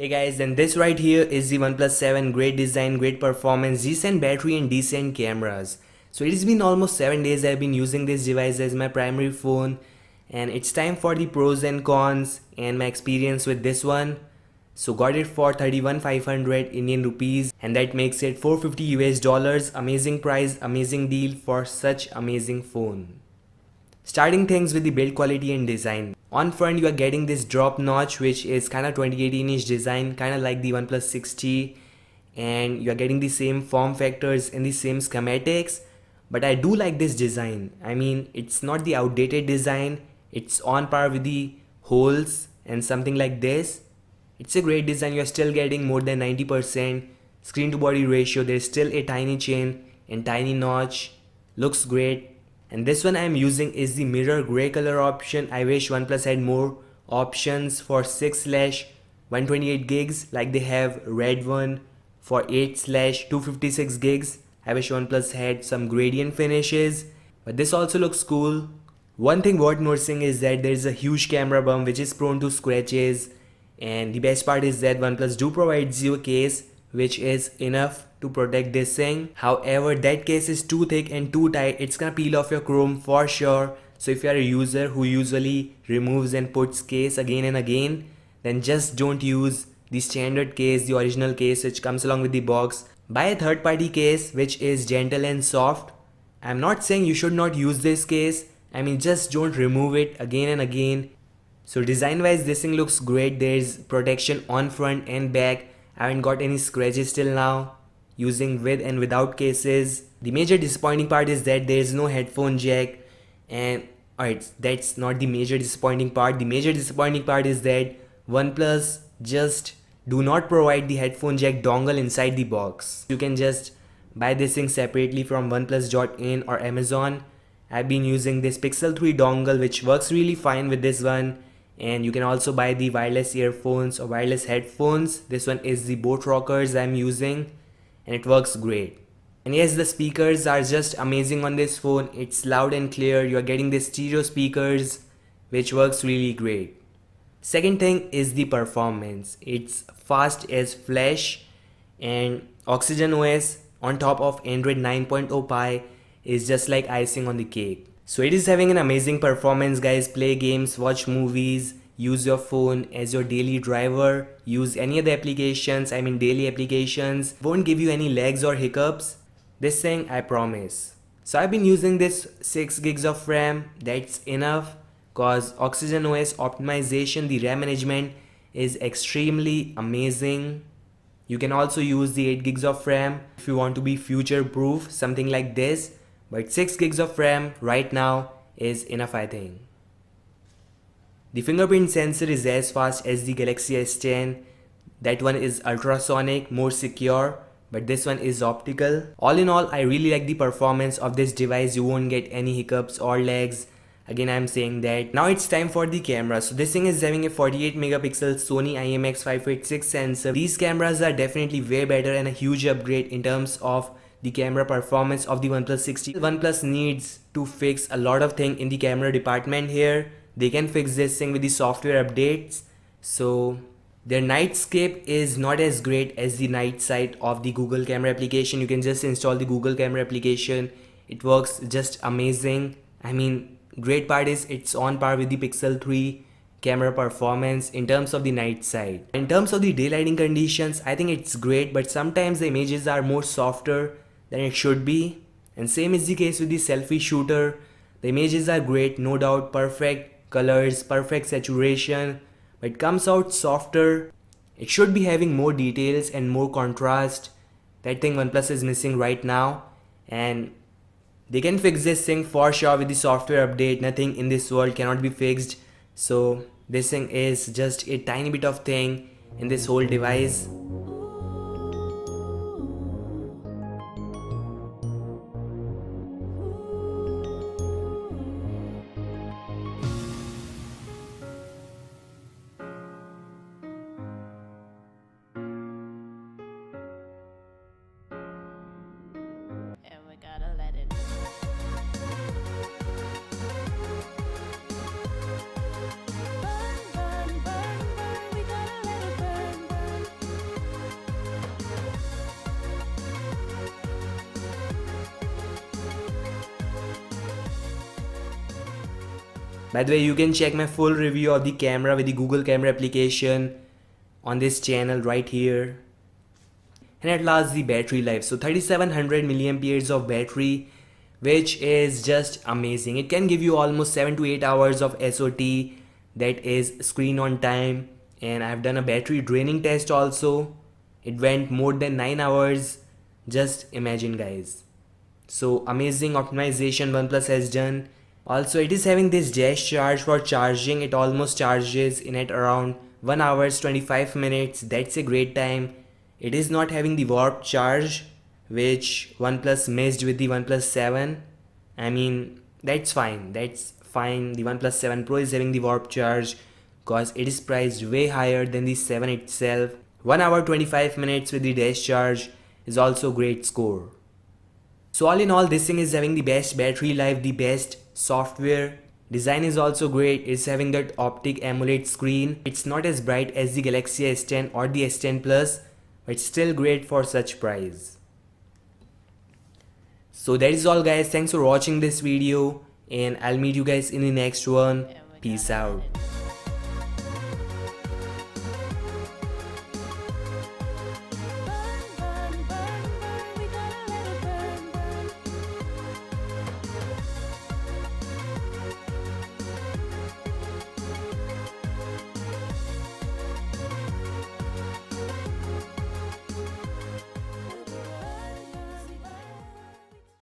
Hey guys, and this right here is the OnePlus 7. Great design, great performance, decent battery and decent cameras. So it has been almost 7 days I've been using this device as my primary phone, and it's time for the pros and cons and my experience with this one. So got it for 31,500 Indian rupees, and that makes it 450 US dollars. Amazing price, amazing deal for such amazing phone. Starting things with the build quality and design. On front you are getting this drop notch, which is kinda 2018-ish design, kinda like the OnePlus 6T, and you are getting the same form factors and the same schematics. But I do like this design. I mean, it's not the outdated design, it's on par with the holes and something like this. It's a great design. You're still getting more than 90% screen to body ratio. There's still a tiny chain and tiny notch. Looks great. And this one I'm using is the mirror gray color option. I wish OnePlus had more options for 6/128 gigs like they have red one for 8/256 gigs. I wish OnePlus had some gradient finishes, but this also looks cool. One thing worth noticing is that there is a huge camera bump which is prone to scratches, and the best part is that OnePlus do provides you a case which is enough to protect this thing. However, that case is too thick and too tight, it's gonna peel off your chrome for sure. So if you are a user who usually removes and puts case again and again, then just don't use the standard case, the original case which comes along with the box. Buy a third party case which is gentle and soft. I'm not saying you should not use this case, I mean just don't remove it again and again. So design wise this thing looks great. There's protection on front and back. I haven't got any scratches till now using with and without cases. The major disappointing part is that there is no headphone jack, and alright, that's not the major disappointing part. The major disappointing part is that OnePlus just do not provide the headphone jack dongle inside the box. You can just buy this thing separately from oneplus.in or Amazon. I've been using this Pixel 3 dongle which works really fine with this one, and you can also buy the wireless earphones or wireless headphones. This one is the Boat Rockers I'm using, and it works great. And yes, the speakers are just amazing on this phone. It's loud and clear. You're getting the stereo speakers which works really great. Second thing is the performance. It's fast as flash, and Oxygen OS on top of Android 9.0 Pie is just like icing on the cake. So it is having an amazing performance guys. Play games, watch movies, use your phone as your daily driver, use any other applications, I mean daily applications. Won't give you any lags or hiccups. This thing I promise. So I've been using this 6 gigs of RAM. That's enough cause Oxygen OS optimization, the RAM management is extremely amazing. You can also use the 8 gigs of RAM if you want to be future proof, something like this. But 6 gigs of RAM right now is enough, I think. The fingerprint sensor is as fast as the Galaxy S10. That one is ultrasonic, more secure, but this one is optical. All in all, I really like the performance of this device. You won't get any hiccups or lags. Again, I'm saying that. Now it's time for the camera. So this thing is having a 48 megapixel Sony IMX586 sensor. These cameras are definitely way better and a huge upgrade in terms of the camera performance of the OnePlus 6T. OnePlus needs to fix a lot of things in the camera department here. They can fix this thing with the software updates. So their nightscape is not as great as the night sight of the Google camera application. You can just install the Google camera application. It works just amazing. I mean, great part is it's on par with the Pixel 3 camera performance in terms of the night sight. In terms of the daylighting conditions, I think it's great, but sometimes the images are more softer than it should be, and same is the case with the selfie shooter. The images are great, no doubt, perfect colors, perfect saturation, but it comes out softer. It should be having more details and more contrast. That thing OnePlus is missing right now, and they can fix this thing for sure with the software update. Nothing in this world cannot be fixed. So this thing is just a tiny bit of thing in this whole device. And we gotta let it burn, burn, burn, burn. We gotta let it burn, burn. By the way, you can check my full review of the camera with the Google Camera application on this channel right here. And at last, the battery life. So 3700 milliamperes of battery, which is just amazing. It can give you almost 7 to 8 hours of SOT, that is screen on time. And I've done a battery draining test also. It went more than 9 hours. Just imagine, guys. So amazing optimization OnePlus has done. Also, it is having this dash charge for charging. It almost charges in at around 1 hours 25 minutes. That's a great time. It is not having the warp charge, which OnePlus missed with the OnePlus 7. I mean, that's fine. That's fine. The OnePlus 7 Pro is having the warp charge because it is priced way higher than the 7 itself. 1 hour 25 minutes with the dash charge is also great score. So all in all, this thing is having the best battery life, the best software. Design is also great. It's having that optic AMOLED screen. It's not as bright as the Galaxy S10 or the S10 Plus, but it's still great for such price. So that is all, guys. Thanks for watching this video, and I'll meet you guys in the next one. And we Peace gotta let out. it